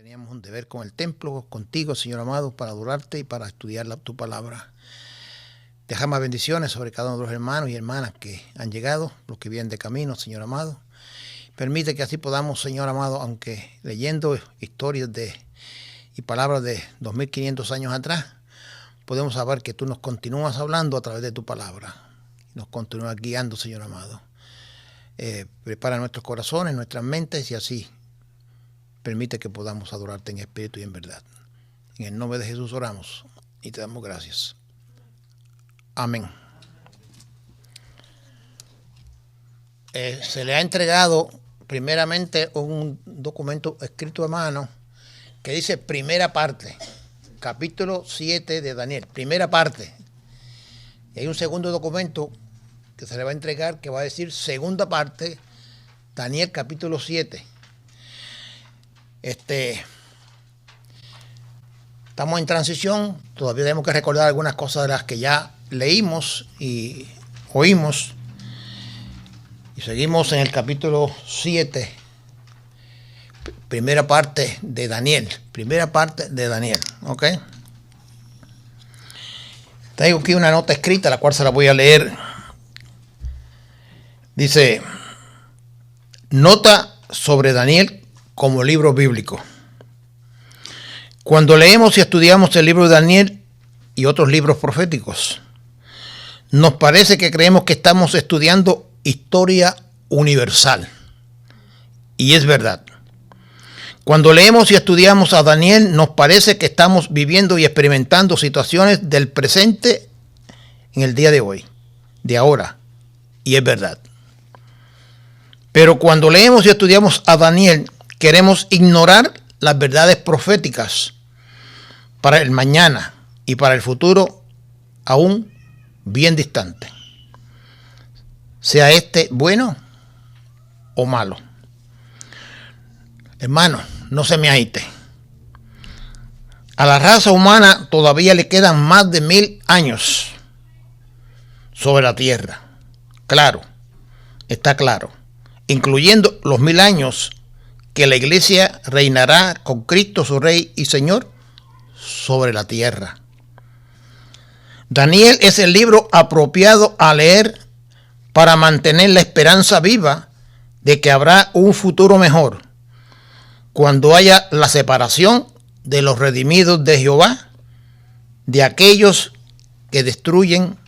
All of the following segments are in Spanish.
Teníamos un deber con el templo, contigo, Señor amado, para adorarte y para estudiar tu palabra. Derrama bendiciones sobre cada uno de los hermanos y hermanas que han llegado, los que vienen de camino, Señor amado. Permite que así podamos, Señor amado, aunque leyendo historias y palabras de 2500 años atrás, podemos saber que tú nos continúas hablando a través de tu palabra. Nos continúas guiando, Señor amado. Prepara nuestros corazones, nuestras mentes y así permite que podamos adorarte en espíritu y en verdad. En el nombre de Jesús oramos y te damos gracias. Amén. Se le ha entregado primeramente un documento escrito a mano que dice primera parte, capítulo 7 de Daniel, primera parte. Y hay un segundo documento que se le va a entregar que va a decir segunda parte, Daniel capítulo 7. Estamos en transición, todavía tenemos que recordar algunas cosas de las que ya leímos y oímos. Y seguimos en el capítulo 7, primera parte de Daniel, ¿ok? Traigo aquí una nota escrita, la cual se la voy a leer. Dice, nota sobre Daniel como libro bíblico. Cuando leemos y estudiamos el libro de Daniel y otros libros proféticos, nos parece que creemos que estamos estudiando historia universal. Y es verdad. Cuando leemos y estudiamos a Daniel, nos parece que estamos viviendo y experimentando situaciones del presente en el día de hoy, de ahora. Y es verdad. Pero cuando leemos y estudiamos a Daniel, queremos ignorar las verdades proféticas para el mañana y para el futuro aún bien distante. Sea este bueno o malo. Hermano, no se me agite. A la raza humana todavía le quedan más de 1000 años sobre la tierra. Claro, está claro. Incluyendo los 1000 años que la iglesia reinará con Cristo su Rey y Señor sobre la tierra. Daniel es el libro apropiado a leer para mantener la esperanza viva de que habrá un futuro mejor, cuando haya la separación de los redimidos de Jehová, de aquellos que destruyen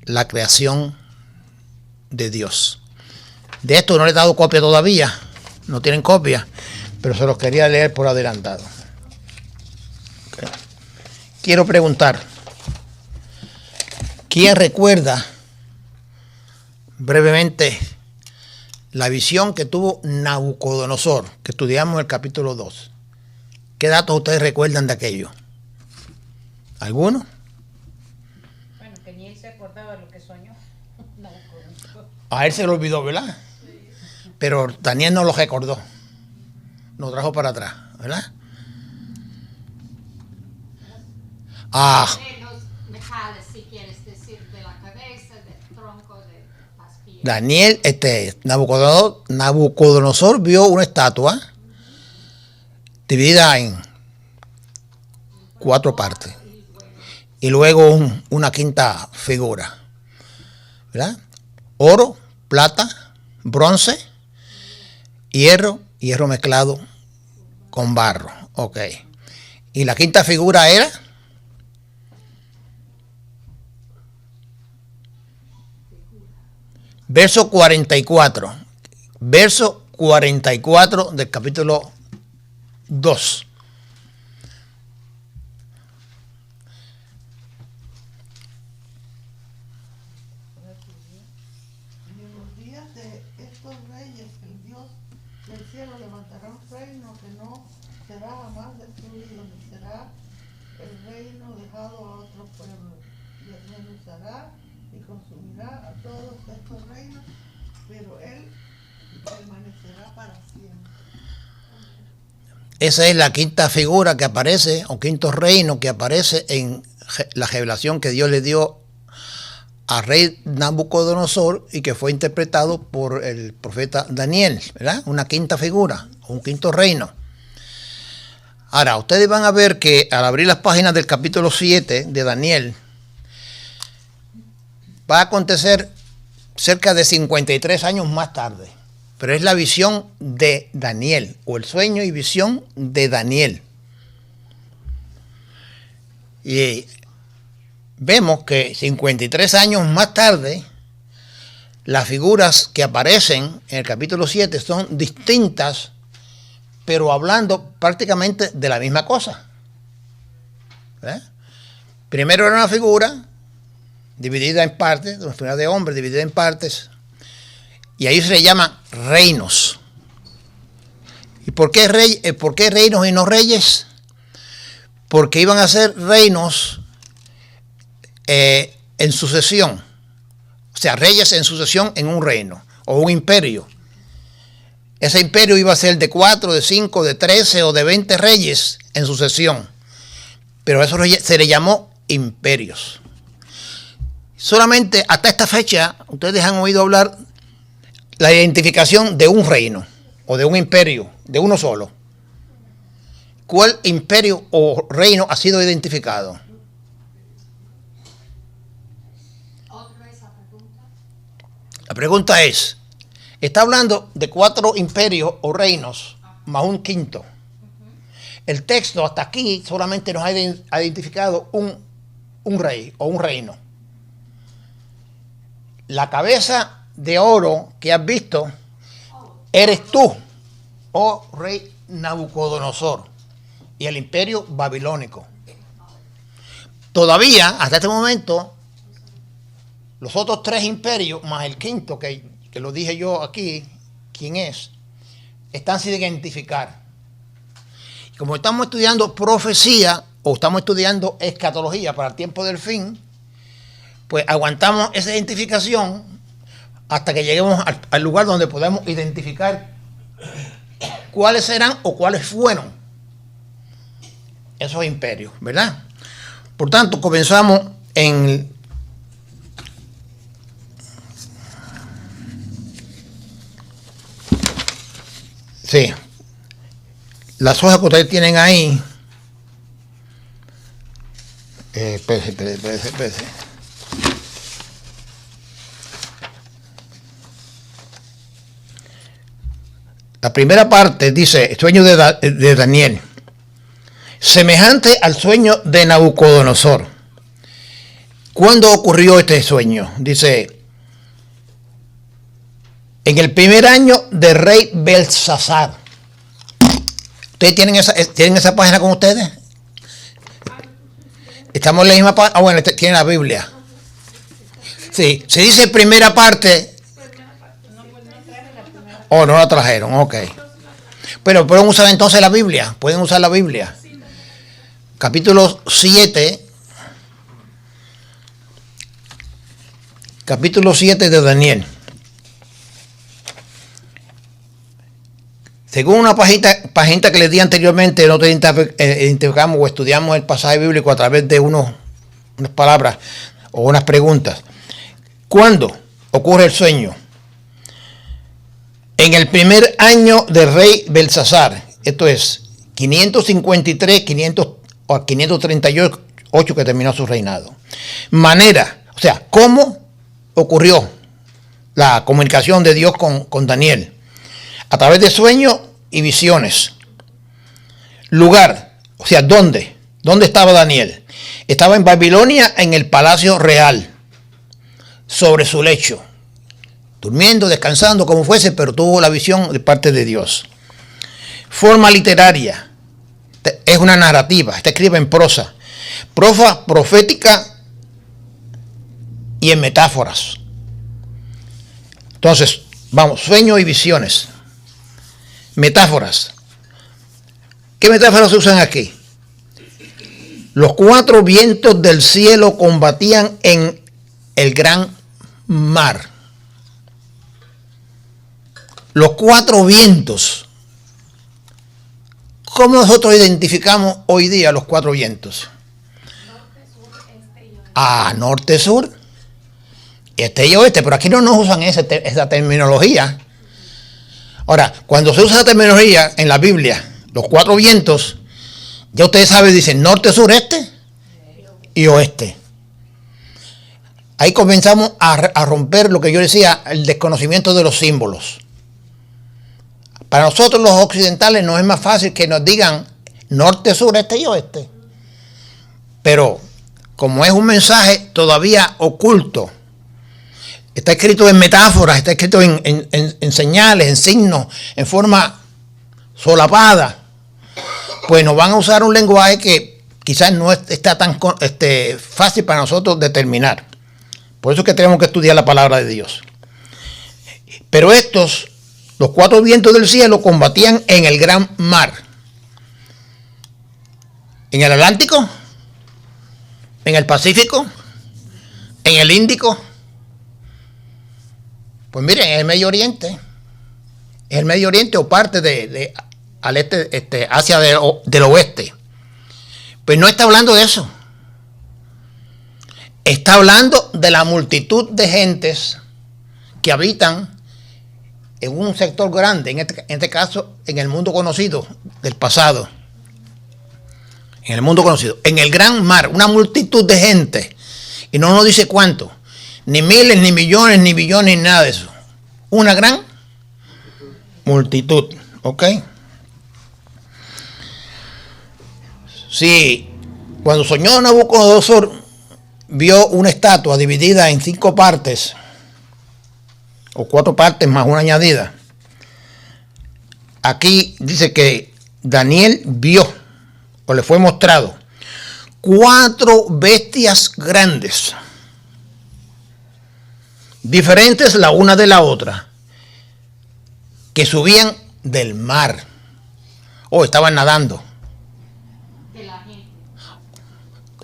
la creación de Dios. De esto no le he dado copia todavía. No tienen copia, pero se los quería leer por adelantado. Okay. Quiero preguntar, ¿quién recuerda brevemente la visión que tuvo Nabucodonosor, que estudiamos en el capítulo 2? ¿Qué datos ustedes recuerdan de aquello? ¿Alguno? Bueno, que ni él se acordaba de lo que soñó. A él se lo olvidó, ¿verdad? Pero Daniel no lo recordó. Nos trajo para atrás, ¿verdad? Si quieres decir de la cabeza, del tronco, de las piernas. Daniel, Nabucodonosor vio una estatua dividida en 4 partes. Y luego una quinta figura, ¿verdad? Oro, plata, bronce, hierro mezclado con barro. Ok. Y la quinta figura era verso 44. Verso 44 del capítulo 2. Esa es la quinta figura que aparece, o quinto reino que aparece en la revelación que Dios le dio al rey Nabucodonosor y que fue interpretado por el profeta Daniel, ¿verdad? Una quinta figura, un quinto reino. Ahora, ustedes van a ver que al abrir las páginas del capítulo 7 de Daniel, va a acontecer cerca de 53 años más tarde. Pero es la visión de Daniel, o el sueño y visión de Daniel. Y vemos que 53 años más tarde, las figuras que aparecen en el capítulo 7 son distintas, pero hablando prácticamente de la misma cosa. Primero era una figura dividida en partes, una figura de hombre dividida en partes, y ahí se le llaman reinos. ¿Y por qué reinos y no reyes? Porque iban a ser reinos en sucesión, o sea, reyes en sucesión en un reino o un imperio. Ese imperio iba a ser de 4, de 5, de 13 o de 20 reyes en sucesión, pero eso se le llamó imperios. Solamente hasta esta fecha ustedes han oído hablar la identificación de un reino o de un imperio, de uno solo. ¿Cuál imperio o reino ha sido identificado? La pregunta es, está hablando de 4 imperios o reinos más un quinto. El texto hasta aquí solamente nos ha identificado un rey o un reino. La cabeza de oro que has visto eres tú, oh rey Nabucodonosor, y el imperio babilónico. Todavía, hasta este momento, los otros 3 imperios, más el quinto, que lo dije yo aquí, ¿quién es? Están sin identificar. Y como estamos estudiando profecía, o estamos estudiando escatología para el tiempo del fin, pues aguantamos esa identificación hasta que lleguemos al lugar donde podemos identificar cuáles serán o cuáles fueron esos imperios, ¿verdad? Por tanto, comenzamos en sí, las hojas que ustedes tienen ahí. Espérese. La primera parte dice, sueño de Daniel, semejante al sueño de Nabucodonosor. ¿Cuándo ocurrió este sueño? Dice, en el primer año del rey Belsasar. ¿Ustedes tienen esa página con ustedes? Estamos en la misma página. Ah, bueno, tienen la Biblia. Sí, se dice primera parte. Oh, no la trajeron, ok. Pero pueden usar entonces la Biblia. Pueden usar la Biblia. Capítulo 7. Capítulo 7 de Daniel. Según una pagina que les di anteriormente, nosotros identificamos o estudiamos el pasaje bíblico a través de unas palabras o unas preguntas. ¿Cuándo ocurre el sueño? En el primer año del rey Belsasar, esto es 553, 538 que terminó su reinado. Manera, o sea, ¿cómo ocurrió la comunicación de Dios con Daniel? A través de sueños y visiones. Lugar, o sea, ¿dónde? ¿Dónde estaba Daniel? Estaba en Babilonia, en el palacio real, sobre su lecho, durmiendo, descansando, como fuese, pero tuvo la visión de parte de Dios. Forma literaria, es una narrativa, está escrita en prosa profética y en metáforas. Entonces, vamos, sueños y visiones. Metáforas. ¿Qué metáforas se usan aquí? Los 4 vientos del cielo combatían en el gran mar. Los 4 vientos. ¿Cómo nosotros identificamos hoy día los 4 vientos? Norte, sur, este y oeste. Norte, sur, este y oeste. Pero aquí no nos usan esa terminología. Ahora, cuando se usa esa terminología en la Biblia, los 4 vientos, Ya ustedes saben, dicen norte, sur, este y oeste. Ahí comenzamos a romper lo que yo decía, el desconocimiento de los símbolos. Para nosotros los occidentales nos es más fácil que nos digan norte, sur, este y oeste. Pero como es un mensaje todavía oculto, está escrito en metáforas, está escrito en señales, en signos, en forma solapada, pues nos van a usar un lenguaje que quizás no está tan fácil para nosotros determinar. Por eso es que tenemos que estudiar la palabra de Dios. Pero estos, los cuatro vientos del cielo, combatían en el gran mar. En el Atlántico, en el Pacífico, en el Índico. Pues miren, en el Medio Oriente. En el Medio Oriente o parte al este, hacia del oeste. Pues no está hablando de eso. Está hablando de la multitud de gentes que habitan en un sector grande, en este caso, en el mundo conocido del pasado. En el mundo conocido. En el gran mar, una multitud de gente. Y no nos dice cuánto. Ni miles, ni millones, ni billones, ni nada de eso. Una gran multitud. ¿Ok? Sí. Cuando soñó Nabucodonosor, vio una estatua dividida en 5 partes, o 4 partes más una añadida. Aquí dice que Daniel vio, o le fue mostrado, 4 bestias grandes, diferentes la una de la otra, que subían del mar, o estaban nadando. De la gente.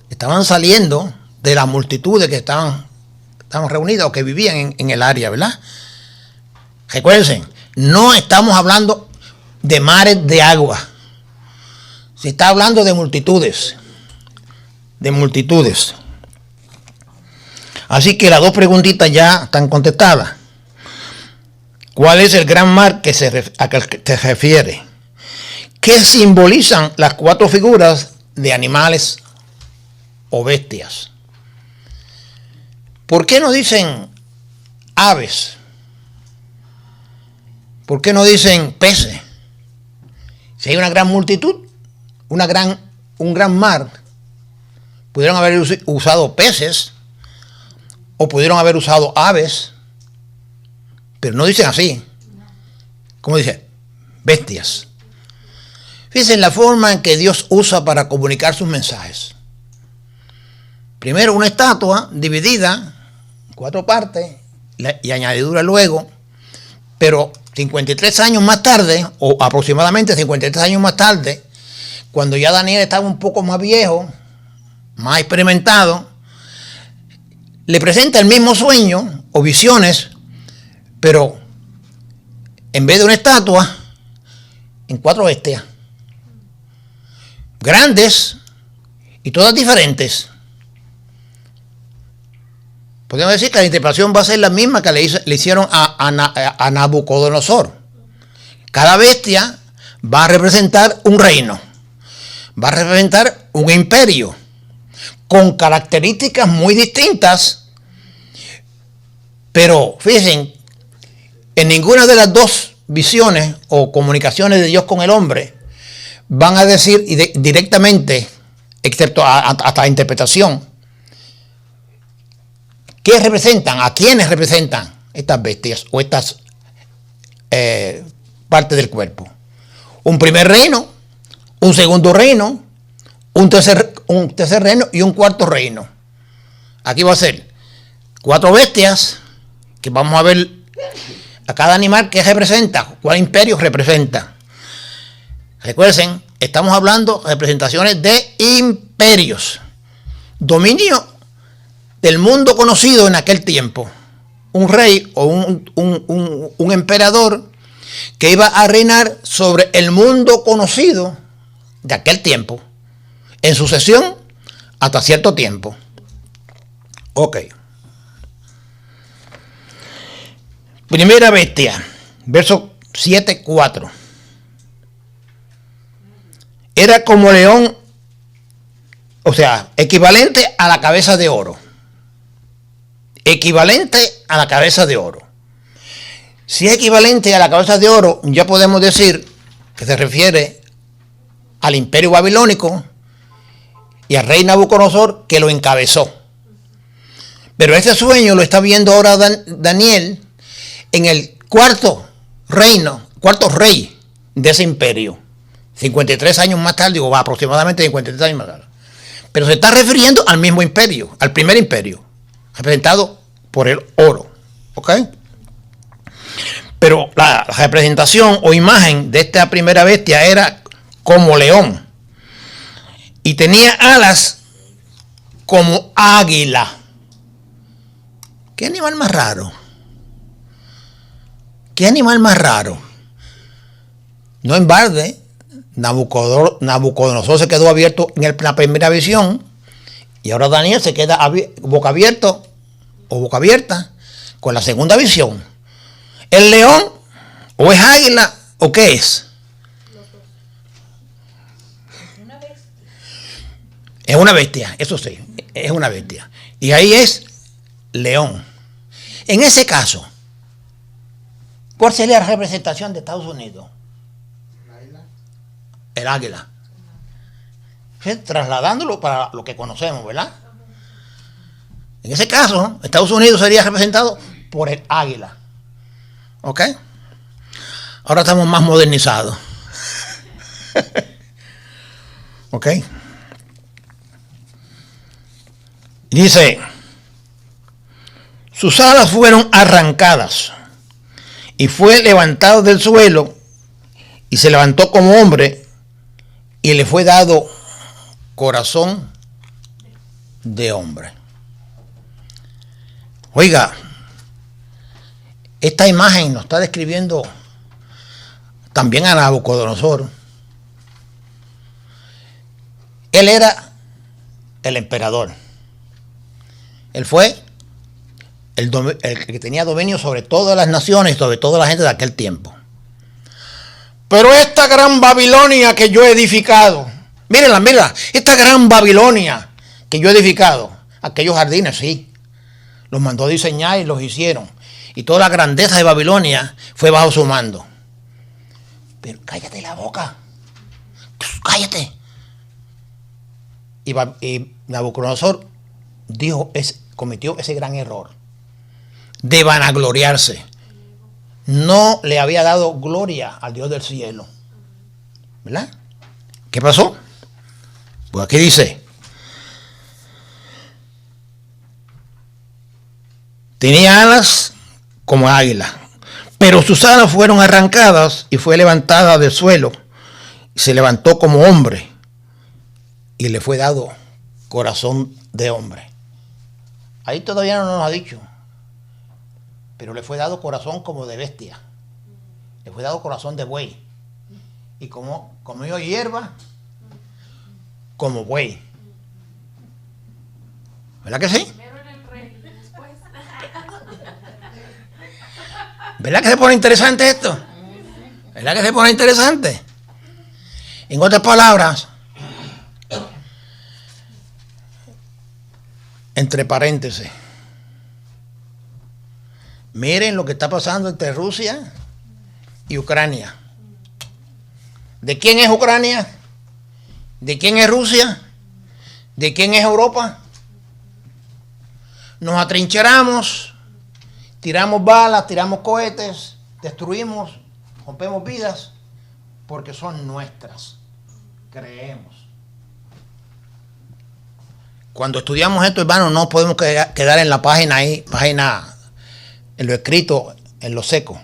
Estaban saliendo de las multitudes que estaban reunidas o que vivían en el área, ¿verdad? Recuérdense, no estamos hablando de mares de agua. Se está hablando de multitudes. De multitudes. Así que las 2 preguntitas ya están contestadas. ¿Cuál es el gran mar a que te refiere? ¿Qué simbolizan las 4 figuras de animales o bestias? ¿Por qué no dicen aves? ¿Por qué no dicen peces? Si hay una gran multitud, un gran mar, pudieron haber usado peces o pudieron haber usado aves, pero no dicen así. ¿Cómo dice? Bestias. Fíjense en la forma en que Dios usa para comunicar sus mensajes. Primero una estatua dividida en 4 partes y añadidura luego, pero 53 años más tarde, o aproximadamente 53 años más tarde, cuando ya Daniel estaba un poco más viejo, más experimentado, le presenta el mismo sueño o visiones, pero en vez de una estatua, en 4 bestias, grandes y todas diferentes. Podemos decir que la interpretación va a ser la misma que le hicieron a Nabucodonosor. Cada bestia va a representar un reino, va a representar un imperio, con características muy distintas, pero fíjense, en ninguna de las 2 visiones o comunicaciones de Dios con el hombre van a decir directamente, excepto hasta la interpretación, ¿qué representan? ¿A quiénes representan estas bestias o estas partes del cuerpo? Un primer reino, un segundo reino, un tercer reino y un cuarto reino. Aquí va a ser 4 bestias que vamos a ver a cada animal que representa, cuál imperio representa. Recuerden, estamos hablando de representaciones de imperios, dominio del mundo conocido en aquel tiempo. Un rey o un emperador que iba a reinar sobre el mundo conocido de aquel tiempo, en sucesión hasta cierto tiempo. Ok. Primera bestia, verso 7:4. Era como león O sea, equivalente a la cabeza de oro. Equivalente a la cabeza de oro. Si es equivalente a la cabeza de oro, ya podemos decir que se refiere al imperio babilónico y al rey Nabucodonosor que lo encabezó. Pero este sueño lo está viendo ahora Daniel en el cuarto rey de ese imperio. 53 años más tarde, o aproximadamente 53 años más tarde. Pero se está refiriendo al mismo imperio, al primer imperio, representado por el oro. ¿Ok? Pero la representación o imagen de esta primera bestia era como león. Y tenía alas como águila. ¿Qué animal más raro? ¿Qué animal más raro? No en balde, Nabucodonosor se quedó abierto en la primera visión y ahora Daniel se queda boca abierta con la segunda visión. ¿El león o es águila o qué es? Es una bestia, eso sí, es una bestia. Y ahí es león. En ese caso, ¿cuál sería la representación de Estados Unidos? El águila. Trasladándolo para lo que conocemos, ¿verdad? En ese caso, Estados Unidos sería representado por el águila. ¿Ok? Ahora estamos más modernizados. ¿Ok? Dice, sus alas fueron arrancadas y fue levantado del suelo y se levantó como hombre y le fue dado corazón de hombre. Oiga, esta imagen nos está describiendo también a Nabucodonosor. Él era el emperador. Él fue el que tenía dominio sobre todas las naciones, sobre toda la gente de aquel tiempo. Pero esta gran Babilonia que yo he edificado, mírenla, esta gran Babilonia que yo he edificado, aquellos jardines, sí, los mandó diseñar y los hicieron. Y toda la grandeza de Babilonia fue bajo su mando. Pero cállate la boca, cállate. Y Nabucodonosor cometió ese gran error de vanagloriarse. No le había dado gloria al Dios del cielo. ¿Verdad? ¿Qué pasó? Pues aquí dice, tenía alas como águila, pero sus alas fueron arrancadas y fue levantada del suelo y se levantó como hombre y le fue dado corazón de hombre. Ahí todavía no nos ha dicho, pero le fue dado corazón como de bestia, le fue dado corazón de buey, y comió hierba como buey. ¿Verdad que sí? ¿Verdad que se pone interesante esto? ¿Verdad que se pone interesante? En otras palabras, entre paréntesis, miren lo que está pasando entre Rusia y Ucrania. ¿De quién es Ucrania? ¿De quién es Rusia? ¿De quién es Europa? Nos atrincheramos, tiramos balas, tiramos cohetes, destruimos, rompemos vidas, porque son nuestras. Creemos. Cuando estudiamos esto, hermanos, no podemos quedar en la página en lo escrito, en lo seco.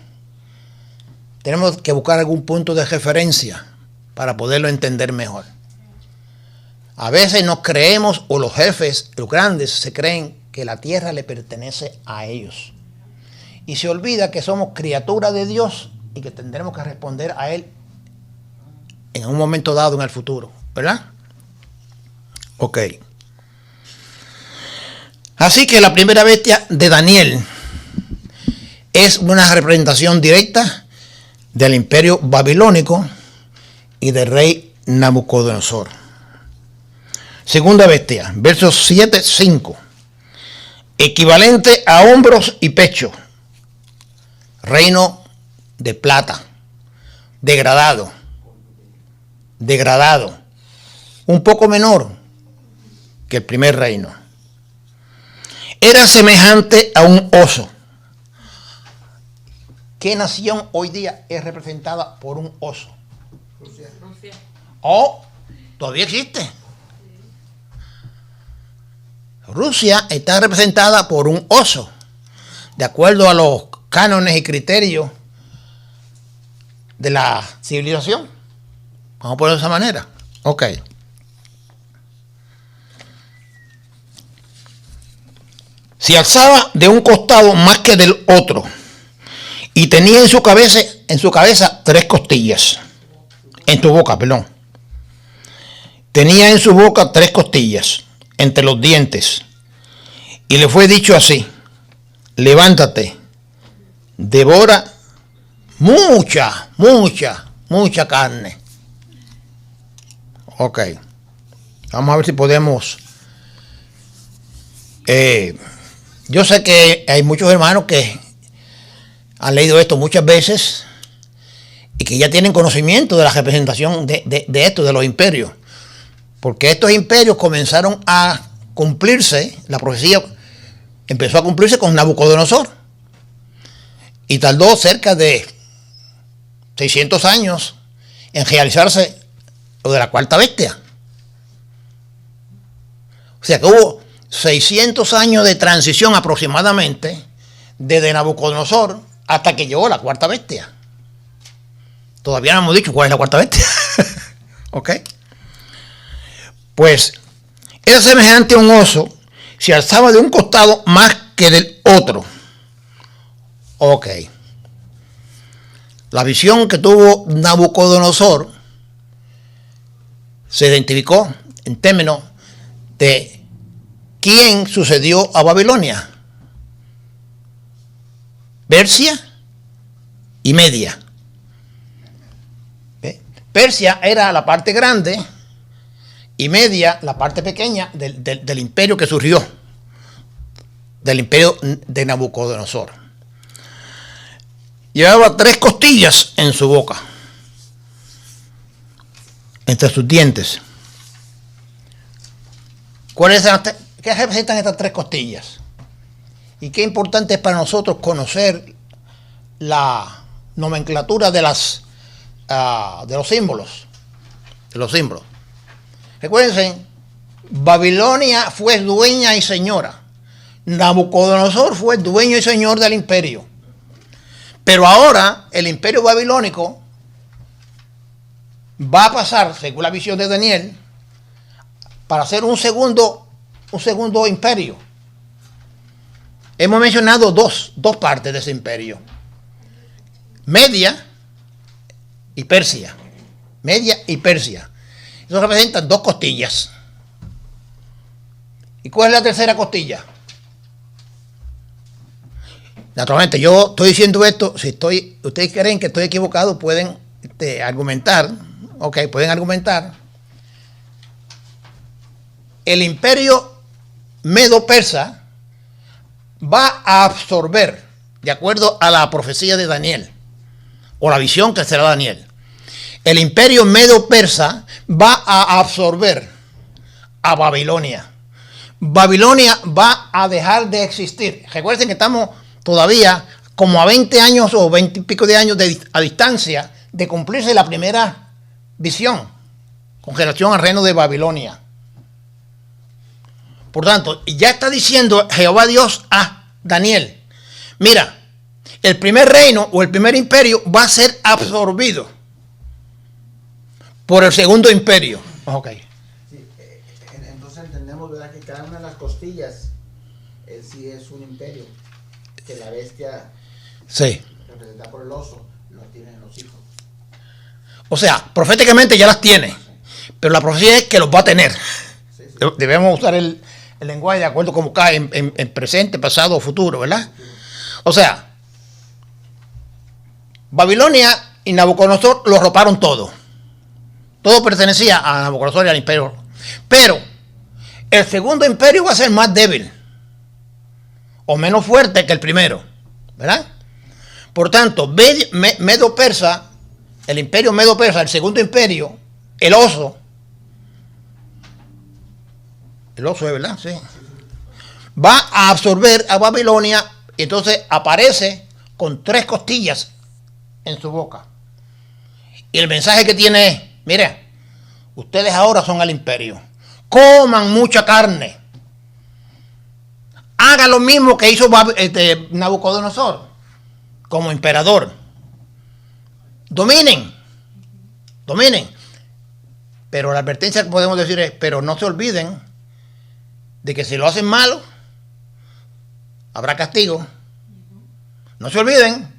Tenemos que buscar algún punto de referencia para poderlo entender mejor. A veces nos creemos, o los jefes, los grandes, se creen que la tierra le pertenece a ellos. Y se olvida que somos criaturas de Dios y que tendremos que responder a Él en un momento dado en el futuro. ¿Verdad? Ok. Así que la primera bestia de Daniel es una representación directa del imperio babilónico y del rey Nabucodonosor. Segunda bestia, versos 7, 5. Equivalente a hombros y pecho. Reino de plata. Degradado. Un poco menor que el primer reino. Era semejante a un oso. ¿Qué nación hoy día es representada por un oso? Rusia. Oh, todavía existe. Rusia está representada por un oso, de acuerdo a los cánones y criterios de la civilización. Vamos a ponerlo de esa manera. Ok. Se alzaba de un costado más que del otro, y tenía en su cabeza 3 costillas. En su boca, perdón. Tenía en su boca 3 costillas entre los dientes, y le fue dicho así: levántate, devora mucha carne. Ok, vamos a ver si podemos. Yo sé que hay muchos hermanos que han leído esto muchas veces y que ya tienen conocimiento de la representación de esto, de los imperios. Porque estos imperios comenzaron a cumplirse, la profecía empezó a cumplirse con Nabucodonosor. Y tardó cerca de 600 años en realizarse lo de la cuarta bestia. O sea que hubo 600 años de transición aproximadamente desde Nabucodonosor hasta que llegó la cuarta bestia. Todavía no hemos dicho cuál es la cuarta bestia. ¿Ok? Pues era semejante a un oso, se alzaba de un costado más que del otro. Ok. La visión que tuvo Nabucodonosor se identificó en términos de quién sucedió a Babilonia. Persia y Media. Persia era la parte grande y Media la parte pequeña del imperio que surgió, del imperio de Nabucodonosor. Llevaba 3 costillas en su boca, entre sus dientes. ¿Qué representan estas 3 costillas? Y qué importante es para nosotros conocer la nomenclatura de los símbolos. Recuérdense, Babilonia fue dueña y señora. Nabucodonosor fue dueño y señor del imperio. Pero ahora el imperio babilónico va a pasar, según la visión de Daniel, para ser un segundo imperio. Hemos mencionado dos partes de ese imperio: Media y Persia. Media y Persia. Eso representan 2 costillas. ¿Y cuál es la tercera costilla? Naturalmente, yo estoy diciendo esto, ustedes creen que estoy equivocado, pueden argumentar. Ok, pueden argumentar. El imperio medo-persa va a absorber, de acuerdo a la profecía de Daniel, o la visión que será Daniel, el imperio medo-persa va a absorber a Babilonia. Babilonia va a dejar de existir. Recuerden que estamos todavía como a 20 años o 20 y pico de años a distancia de cumplirse la primera visión con relación al reino de Babilonia. Por tanto, ya está diciendo Jehová Dios a Daniel: mira, el primer reino o el primer imperio va a ser absorbido por el segundo imperio. Ok. Sí, entonces entendemos, ¿verdad?, que cada una de las costillas sí es un imperio, que la bestia, Sí. representada por el oso, lo tienen los hijos. O sea, proféticamente ya las tiene, pero la profecía es que los va a tener. Sí. Debemos usar el lenguaje de acuerdo como cae en presente, pasado o futuro, ¿verdad? O sea, Babilonia y Nabucodonosor lo roparon todo. Todo pertenecía a Nabucodonosor y al imperio. Pero el segundo imperio va a ser más débil o menos fuerte que el primero, ¿verdad? Por tanto, Medo-Persa, el imperio Medo-Persa, el segundo imperio, el oso es verdad, sí, va a absorber a Babilonia y entonces aparece con 3 costillas en su boca. Y el mensaje que tiene es, mire, ustedes ahora son el imperio, coman mucha carne, hagan lo mismo que hizo Nabucodonosor como emperador, dominen, pero la advertencia que podemos decir es, pero no se olviden de que si lo hacen malo, habrá castigo. No se olviden,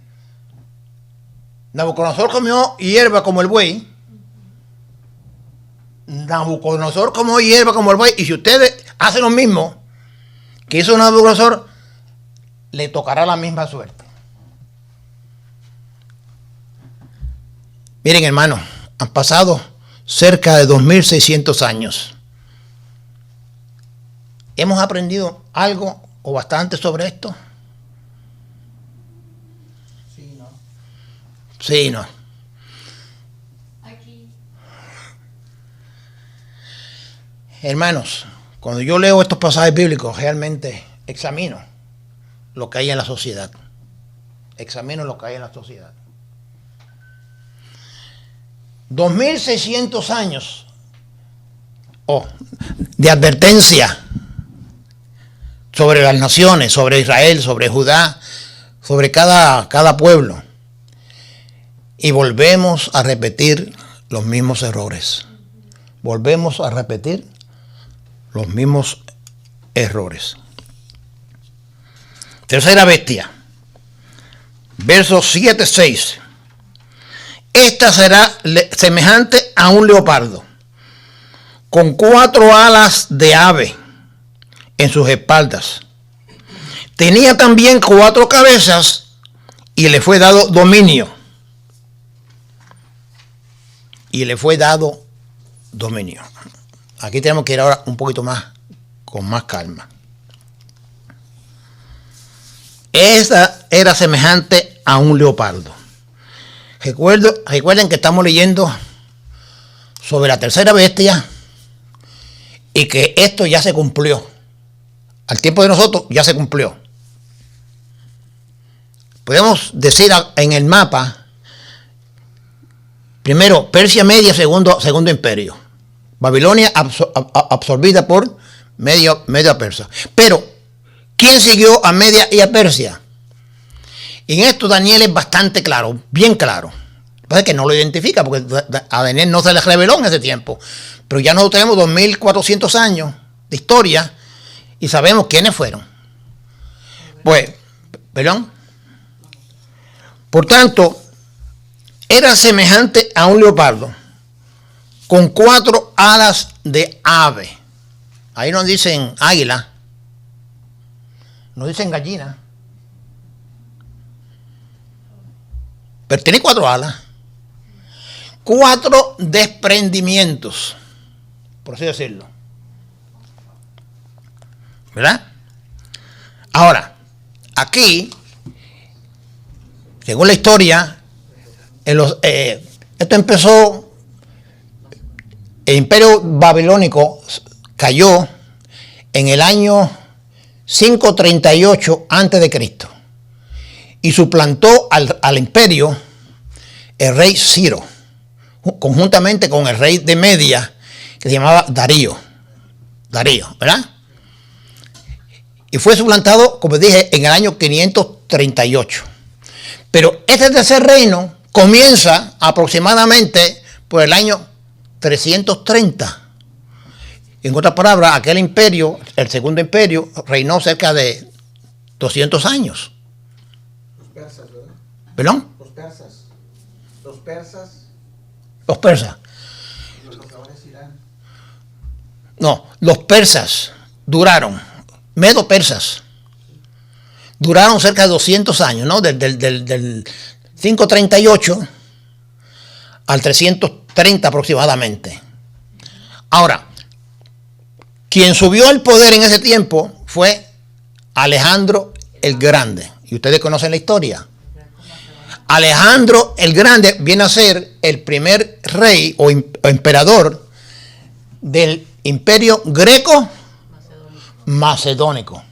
Nabucodonosor comió hierba como el buey. Nabucodonosor comió hierba como el buey. Y si ustedes hacen lo mismo que hizo Nabucodonosor, le tocará la misma suerte. Miren, hermanos, han pasado cerca de 2600 años. ¿Hemos aprendido algo o bastante sobre esto? Sí, no. Sí, no. Aquí. Hermanos, cuando yo leo estos pasajes bíblicos, realmente examino lo que hay en la sociedad. Examino lo que hay en la sociedad. 2600 años de advertencia sobre las naciones, sobre Israel, sobre Judá, sobre cada pueblo. Y volvemos a repetir los mismos errores. Volvemos a repetir los mismos errores. Tercera bestia. Versos 7-6. Esta será semejante a un leopardo, con 4 alas de ave en sus espaldas. Tenía también 4 cabezas y le fue dado dominio. Aquí tenemos que ir ahora un poquito más, con más calma. Esa era semejante a un leopardo. Recuerden que estamos leyendo sobre la tercera bestia y que esto ya se cumplió. Al tiempo de nosotros ya se cumplió. Podemos decir en el mapa, primero Persia Media, segundo imperio. Babilonia absorbida por Media Persa. Pero, ¿quién siguió a Media y a Persia? Y en esto Daniel es bastante claro, bien claro. Pasa que no lo identifica porque a Daniel no se le reveló en ese tiempo. Pero ya nosotros tenemos 2400 años de historia y sabemos quiénes fueron. Pues, perdón. Por tanto, era semejante a un leopardo con 4 alas de ave. Ahí nos dicen águila, nos dicen gallina. Pero tiene 4 alas. 4 desprendimientos, por así decirlo. ¿Verdad? Ahora, aquí, según la historia, esto empezó, el imperio babilónico cayó en el año 538 a.C. y suplantó al imperio el rey Ciro, conjuntamente con el rey de Media, que se llamaba Darío, ¿verdad? Y fue suplantado, como dije, en el año 538. Pero este tercer reino comienza aproximadamente por el año 330. En otras palabras, aquel imperio, el segundo imperio, reinó cerca de 200 años. Los persas, ¿verdad? ¿Perdón? Los persas. Los persas. Los persas. Los cazadores Irán. No, los persas duraron, medo-persas, duraron cerca de 200 años, ¿no? Del 538 al 330 aproximadamente. Ahora, Quien subió al poder en ese tiempo fue Alejandro el Grande. Y ustedes conocen la historia. Alejandro el Grande viene a ser el primer rey o emperador del imperio greco-macedónico.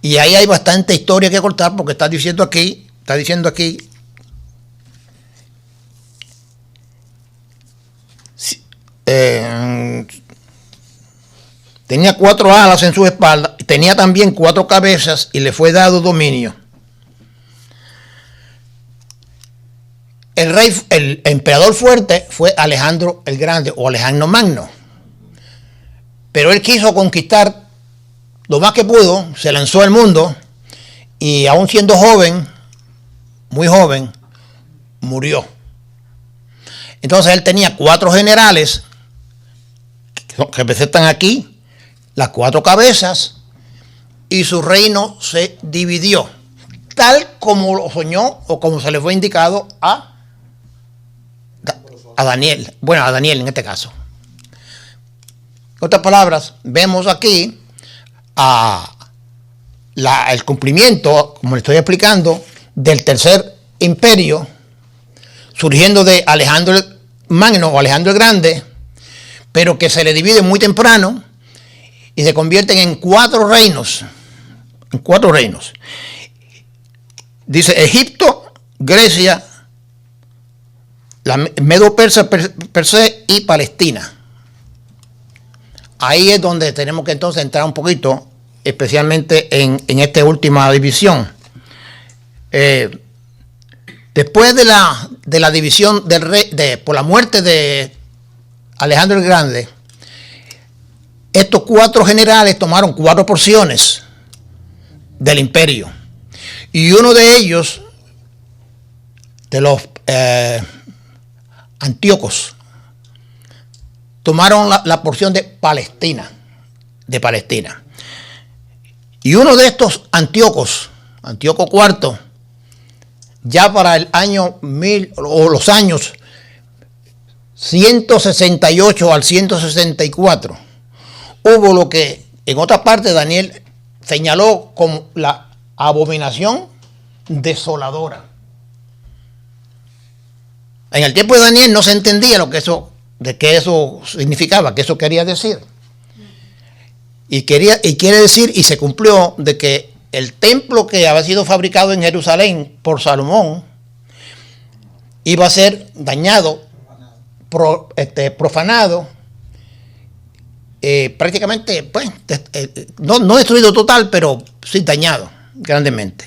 Y ahí hay bastante historia que contar porque está diciendo aquí, tenía 4 alas en su espalda, tenía también 4 cabezas y le fue dado dominio. El emperador fuerte fue Alejandro el Grande o Alejandro Magno. Pero él quiso conquistar lo más que pudo, se lanzó al mundo y aún siendo joven, muy joven, murió. Entonces él tenía 4 generales que representan aquí, las 4 cabezas, y su reino se dividió, tal como lo soñó o como se le fue indicado a Daniel, bueno, a Daniel en este caso. En otras palabras, vemos aquí el cumplimiento, como le estoy explicando, del tercer imperio, surgiendo de Alejandro el Magno o Alejandro el Grande, pero que se le divide muy temprano y se convierten en 4 reinos. En 4 reinos. Dice Egipto, Grecia, la Medo-Persa per se y Palestina. Ahí es donde tenemos que entonces entrar un poquito, especialmente en esta última división. Después de la división del rey, por la muerte de Alejandro el Grande, estos 4 generales tomaron 4 porciones del imperio. Y uno de ellos, de los Antíocos, tomaron la porción de Palestina. Y uno de estos Antíocos, Antíoco IV, ya para el año 1000 o los años 168 al 164, hubo lo que en otra parte Daniel señaló como la abominación desoladora. En el tiempo de Daniel no se entendía qué eso significaba, qué eso quería decir. Y quiere decir, y se cumplió, de que el templo que había sido fabricado en Jerusalén por Salomón iba a ser dañado, profanado, prácticamente, pues, no destruido total, pero sí dañado grandemente.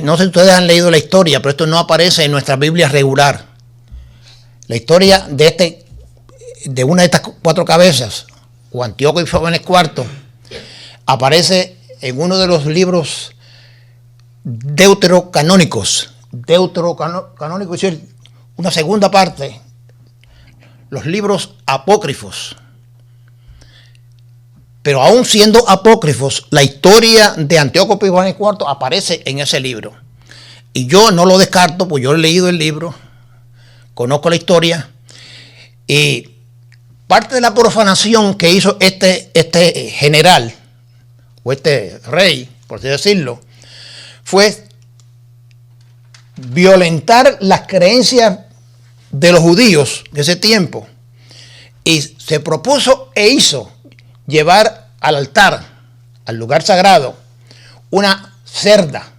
No sé si ustedes han leído la historia, pero esto no aparece en nuestra Biblia regular. La historia de una de estas 4 cabezas, o Antíoco Epífanes IV, aparece en uno de los libros deuterocanónicos, es decir, una segunda parte, los libros apócrifos. Pero aún siendo apócrifos, la historia de Antíoco Epífanes IV aparece en ese libro. Y yo no lo descarto, pues yo he leído el libro, conozco la historia, y parte de la profanación que hizo este general, o este rey, por así decirlo, fue violentar las creencias de los judíos de ese tiempo, y se propuso e hizo llevar al altar, al lugar sagrado, una cerda,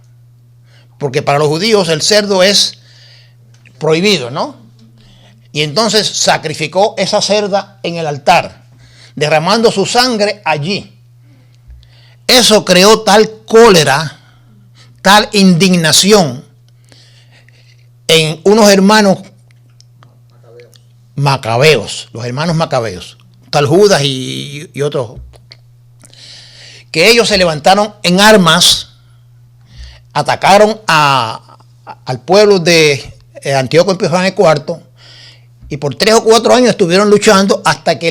porque para los judíos el cerdo es prohibido, ¿no? Y entonces sacrificó esa cerda en el altar, derramando su sangre allí. Eso creó tal cólera, tal indignación en unos hermanos macabeos, los hermanos macabeos, tal Judas y otros, que ellos se levantaron en armas, atacaron al pueblo de Antíoco Epífanes IV, y por 3 o 4 años estuvieron luchando hasta que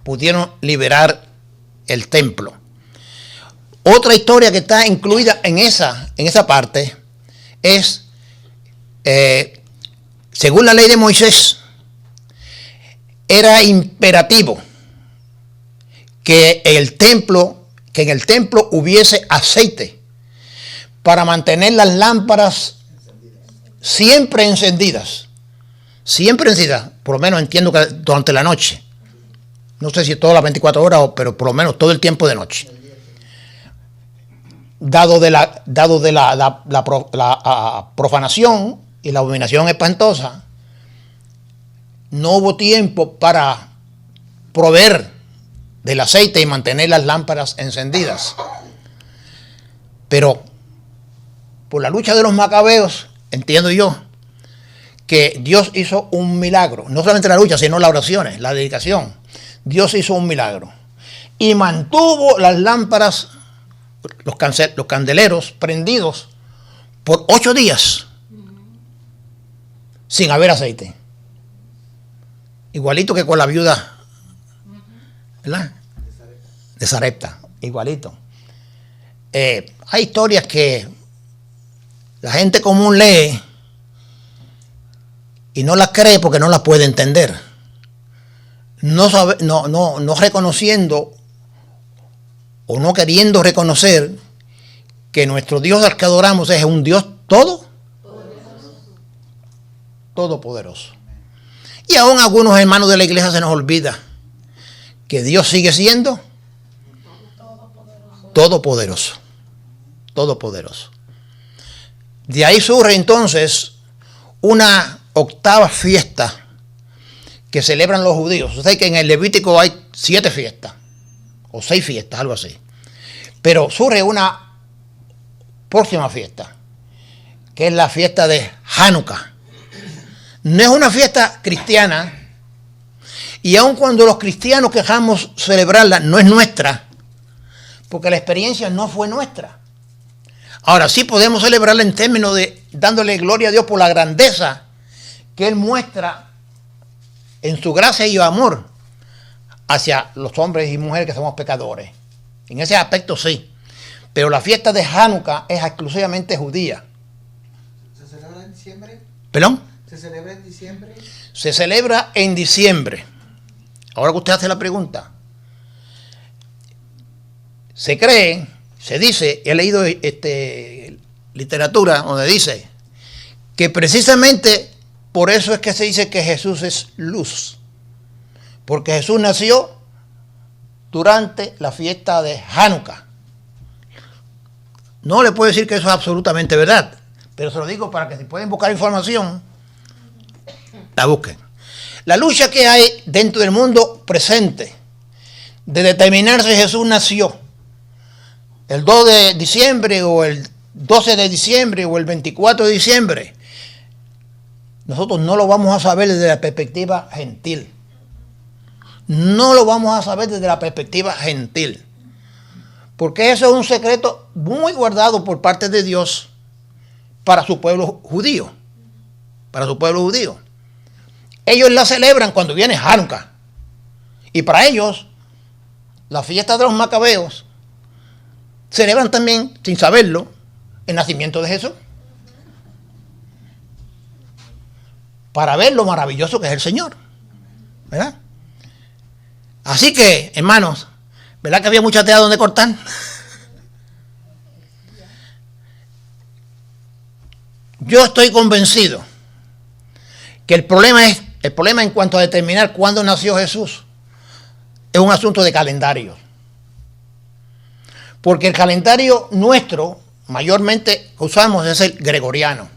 pudieron liberar el templo. Otra historia que está incluida en esa parte es, según la ley de Moisés, era imperativo que en el templo hubiese aceite para mantener las lámparas siempre encendidas. Siempre encendidas. Por lo menos entiendo que durante la noche. No sé si todas las 24 horas, pero por lo menos todo el tiempo de noche. Dado de la profanación y la abominación espantosa, no hubo tiempo para proveer del aceite y mantener las lámparas encendidas. Pero por la lucha de los macabeos, entiendo yo, que Dios hizo un milagro. No solamente la lucha, sino las oraciones, la dedicación. Dios hizo un milagro. Y mantuvo las lámparas, los candeleros prendidos por 8 días sin haber aceite. Igualito que con la viuda, ¿verdad? De Sarepta, igualito. Hay historias que la gente común lee y no las cree porque no las puede entender. No reconociendo o no queriendo reconocer que nuestro Dios al que adoramos es un Dios todopoderoso. Y aún a algunos hermanos de la iglesia se nos olvida que Dios sigue siendo todopoderoso. De ahí surge entonces una octava fiesta que celebran los judíos. Ustedes que en el Levítico hay 7 fiestas, o 6 fiestas, algo así. Pero surge una próxima fiesta, que es la fiesta de Hanukkah. No es una fiesta cristiana, y aun cuando los cristianos quejamos celebrarla, no es nuestra, porque la experiencia no fue nuestra. Ahora sí podemos celebrarla en términos de dándole gloria a Dios por la grandeza que Él muestra en su gracia y amor hacia los hombres y mujeres que somos pecadores. En ese aspecto sí. Pero la fiesta de Hanukkah es exclusivamente judía. ¿Se celebra en diciembre? ¿Perdón? ¿Se celebra en diciembre? Se celebra en diciembre. Ahora que usted hace la pregunta. Se cree, se dice, he leído literatura donde dice que precisamente por eso es que se dice que Jesús es luz. Porque Jesús nació durante la fiesta de Hanukkah. No le puedo decir que eso es absolutamente verdad, pero se lo digo para que si pueden buscar información, la busquen. La lucha que hay dentro del mundo presente de determinar si Jesús nació el 2 de diciembre o el 12 de diciembre o el 24 de diciembre, nosotros no lo vamos a saber desde la perspectiva gentil. No lo vamos a saber desde la perspectiva gentil. Porque eso es un secreto muy guardado por parte de Dios para su pueblo judío. Para su pueblo judío. Ellos la celebran cuando viene Hanukkah. Y para ellos, la fiesta de los macabeos celebran también, sin saberlo, el nacimiento de Jesús. Para ver lo maravilloso que es el Señor. ¿Verdad? Así que, hermanos, ¿verdad que había mucha tela donde cortar? Yo estoy convencido que el problema en cuanto a determinar cuándo nació Jesús es un asunto de calendario. Porque el calendario nuestro, mayormente que usamos, es el gregoriano.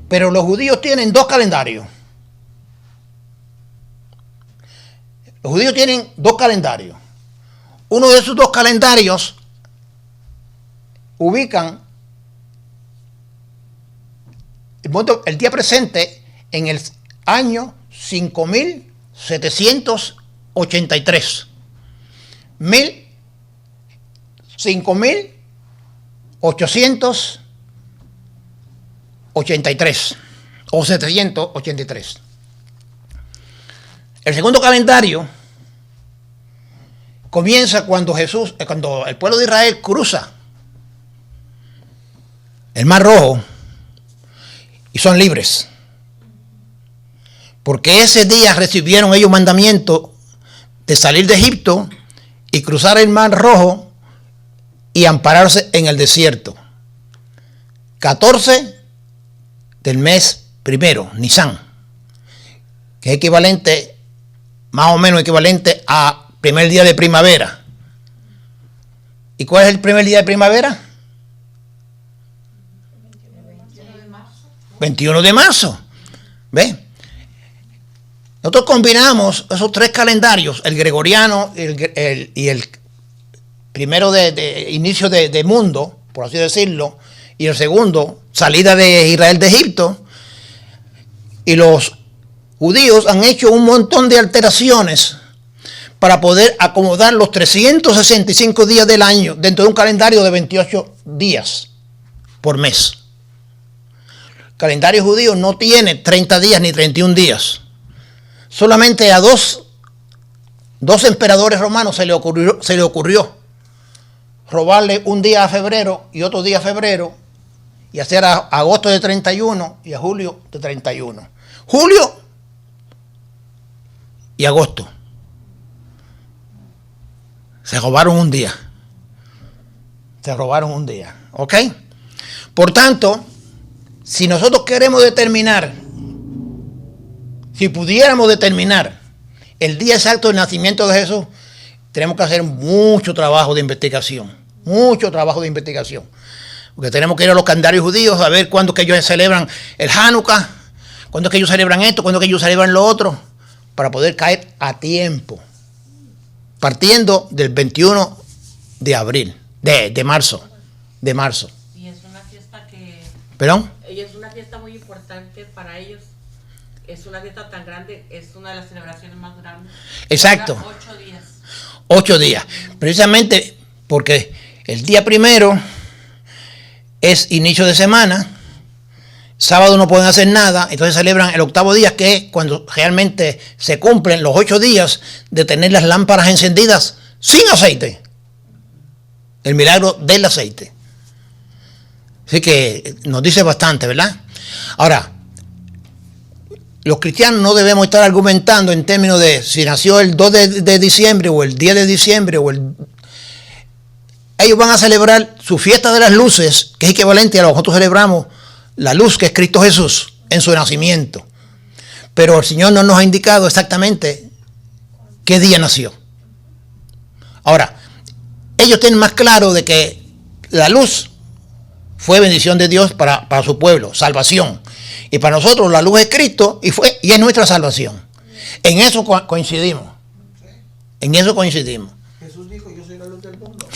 Pero los judíos tienen 2 calendarios. Los judíos tienen 2 calendarios. Uno de esos 2 calendarios ubican el día presente en el año 5783. 5883 o 783. El segundo calendario comienza cuando el pueblo de Israel cruza el Mar Rojo y son libres. porque ese día recibieron ellos mandamiento de salir de Egipto y cruzar el Mar Rojo y ampararse en el desierto. 14 del mes primero, Nisan, que es equivalente, más o menos equivalente a primer día de primavera. ¿Y cuál es el primer día de primavera? 21 de marzo. ¿Ve? Nosotros combinamos esos tres calendarios, el gregoriano y el primero de inicio de mundo, por así decirlo, y el segundo, salida de Israel de Egipto. Y los judíos han hecho un montón de alteraciones para poder acomodar los 365 días del año dentro de un calendario de 28 días por mes. El calendario judío no tiene 30 días ni 31 días. Solamente a dos emperadores romanos se le ocurrió robarle un día a febrero y otro día a febrero y hacer a agosto de 31 y a julio de 31. Julio y agosto. Se robaron un día. ¿Ok? Por tanto, si nosotros queremos determinar, si pudiéramos determinar el día exacto del nacimiento de Jesús, tenemos que hacer mucho trabajo de investigación. Porque tenemos que ir a los calendarios judíos a ver cuándo que ellos celebran el Hanukkah, cuándo que ellos celebran esto, cuándo que ellos celebran lo otro, para poder caer a tiempo. Partiendo del 21 de abril, de marzo. Y es una fiesta que... ¿Perdón? Ella es una fiesta muy importante para ellos. Es una fiesta tan grande, es una de las celebraciones más grandes. Exacto. 8 días. 8 días. Precisamente porque el día primero es inicio de semana. Sábado no pueden hacer nada, entonces celebran el octavo día, que es cuando realmente se cumplen los 8 días de tener las lámparas encendidas sin aceite. El milagro del aceite. Así que nos dice bastante, ¿verdad? Ahora, los cristianos no debemos estar argumentando en términos de si nació el 2 de diciembre o el 10 de diciembre ellos van a celebrar su fiesta de las luces, que es equivalente a lo que nosotros celebramos la luz, que es Cristo Jesús, en su nacimiento. Pero el Señor no nos ha indicado exactamente qué día nació. Ahora, ellos tienen más claro de que la luz fue bendición de Dios para su pueblo, salvación. Y para nosotros la luz es Cristo y es nuestra salvación. En eso coincidimos. Jesús dijo, yo soy la luz del mundo.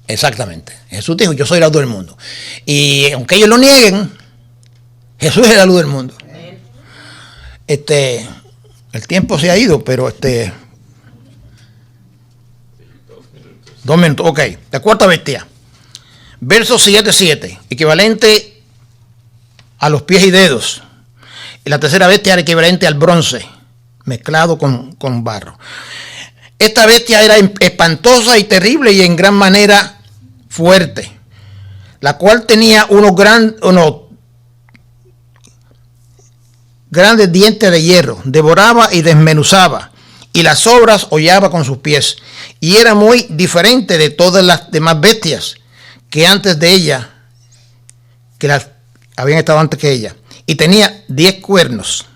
Exactamente. Jesús dijo, yo soy la luz del mundo. Y aunque ellos lo nieguen, Jesús es la luz del mundo. El tiempo se ha ido, pero 2 minutos. Ok. La cuarta bestia. Verso 7:7. Equivalente a los pies y dedos. Y la tercera bestia era equivalente al bronce, mezclado con barro. Esta bestia era espantosa y terrible y en gran manera fuerte, la cual tenía unos grandes dientes de hierro, devoraba y desmenuzaba, y las sobras hollaba con sus pies, y era muy diferente de todas las demás bestias que antes de ella, que las habían estado antes que ella, y tenía 10 cuernos.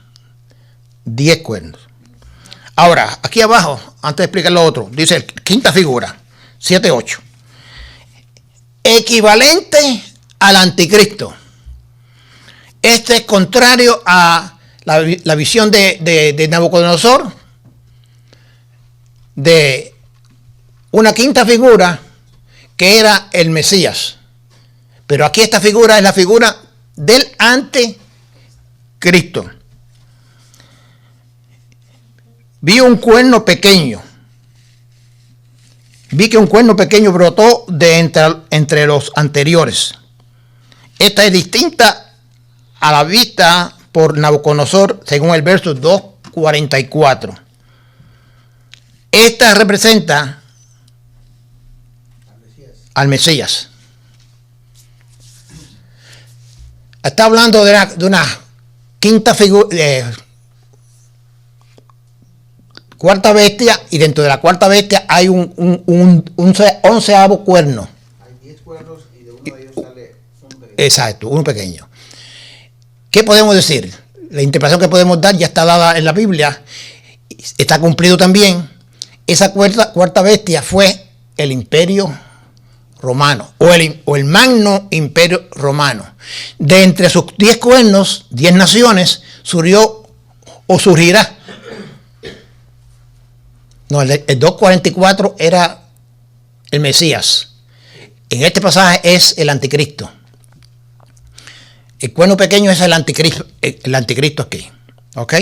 Ahora, aquí abajo, antes de explicar lo otro, dice quinta figura, 7:8. Equivalente al anticristo. Este es contrario a la visión de Nabucodonosor de una quinta figura que era el Mesías. Pero aquí esta figura es la figura del anticristo. Vi que un cuerno pequeño brotó de entre los anteriores. Esta es distinta a la vista por Nabucodonosor, según el verso 2:44. Esta representa al Mesías. Está hablando de una quinta figura, cuarta bestia, y dentro de la cuarta bestia hay un 11avo cuerno. Hay 10 cuernos y de uno de ellos sale un pequeño. Exacto, uno pequeño. ¿Qué podemos decir? La interpretación que podemos dar ya está dada en la Biblia, está cumplido también. Esa cuarta bestia fue el imperio romano, o el magno imperio romano. De entre sus 10 cuernos, 10 naciones, surgió o surgirá. No, el 244 era el Mesías. En este pasaje es el anticristo. El cuerno pequeño es el anticristo aquí. ¿Ok?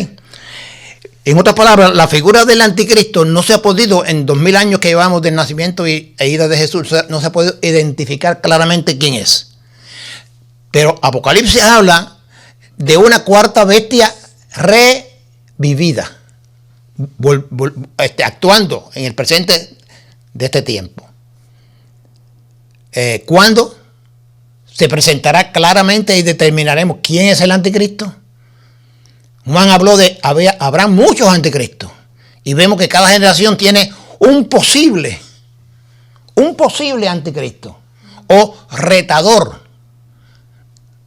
En otras palabras, la figura del anticristo no se ha podido, en 2000 años que llevamos del nacimiento e ida de Jesús, no se ha podido identificar claramente quién es. Pero Apocalipsis habla de una cuarta bestia revivida, actuando en el presente de este tiempo. ¿Cuándo? Se presentará claramente y determinaremos quién es el anticristo. Juan habló de habrá muchos anticristos, y vemos que cada generación tiene un posible anticristo o retador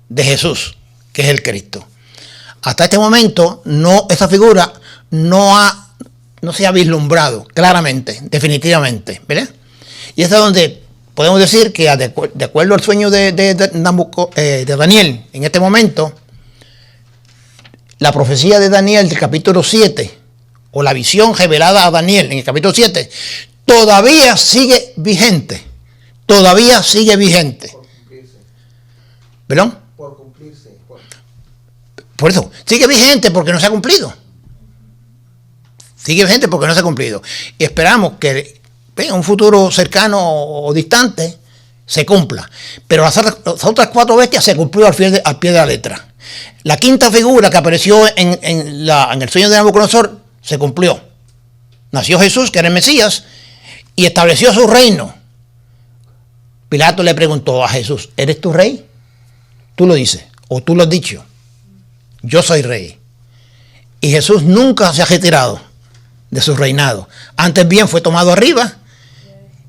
de Jesús, que es el Cristo. Hasta este momento esa figura no se ha vislumbrado claramente, definitivamente, ¿verdad? Y es donde podemos decir que de acuerdo al sueño de Daniel en este momento, la profecía de Daniel del capítulo 7, o la visión revelada a Daniel en el capítulo 7, todavía sigue vigente. Todavía sigue vigente. Por cumplirse. ¿Perdón? Por cumplirse. Por eso, sigue vigente porque no se ha cumplido. Sigue vigente porque no se ha cumplido. Y esperamos que en un futuro cercano o distante se cumpla. Pero las otras 4 bestias se cumplió al pie de la letra. La quinta figura que apareció en el sueño de Nabucodonosor se cumplió. Nació Jesús, que era el Mesías, y estableció su reino. Pilato le preguntó a Jesús: ¿eres tú rey? Tú lo dices, o tú lo has dicho. Yo soy rey. Y Jesús nunca se ha retirado de su reinado. Antes bien fue tomado arriba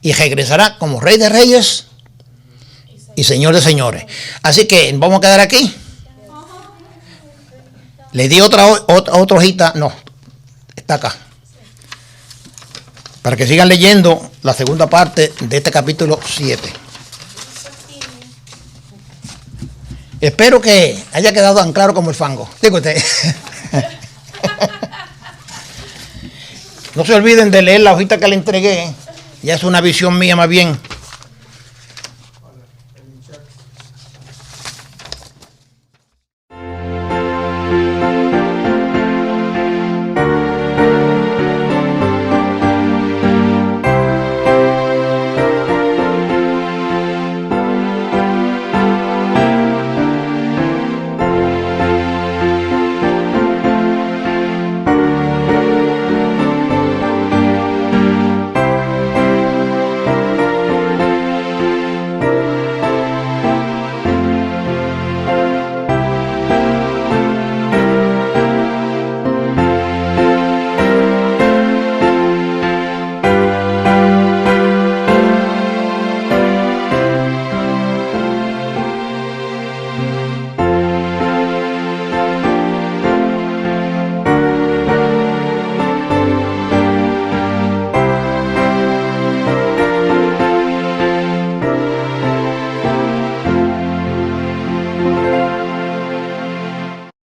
y regresará como rey de reyes y señor de señores. Así que vamos a quedar aquí. Le di otra hojita, no, está acá, para que sigan leyendo la segunda parte de este capítulo 7. Espero que haya quedado tan claro como el fango. Digo usted. No se olviden de leer la hojita que le entregué. Ya es una visión mía más bien.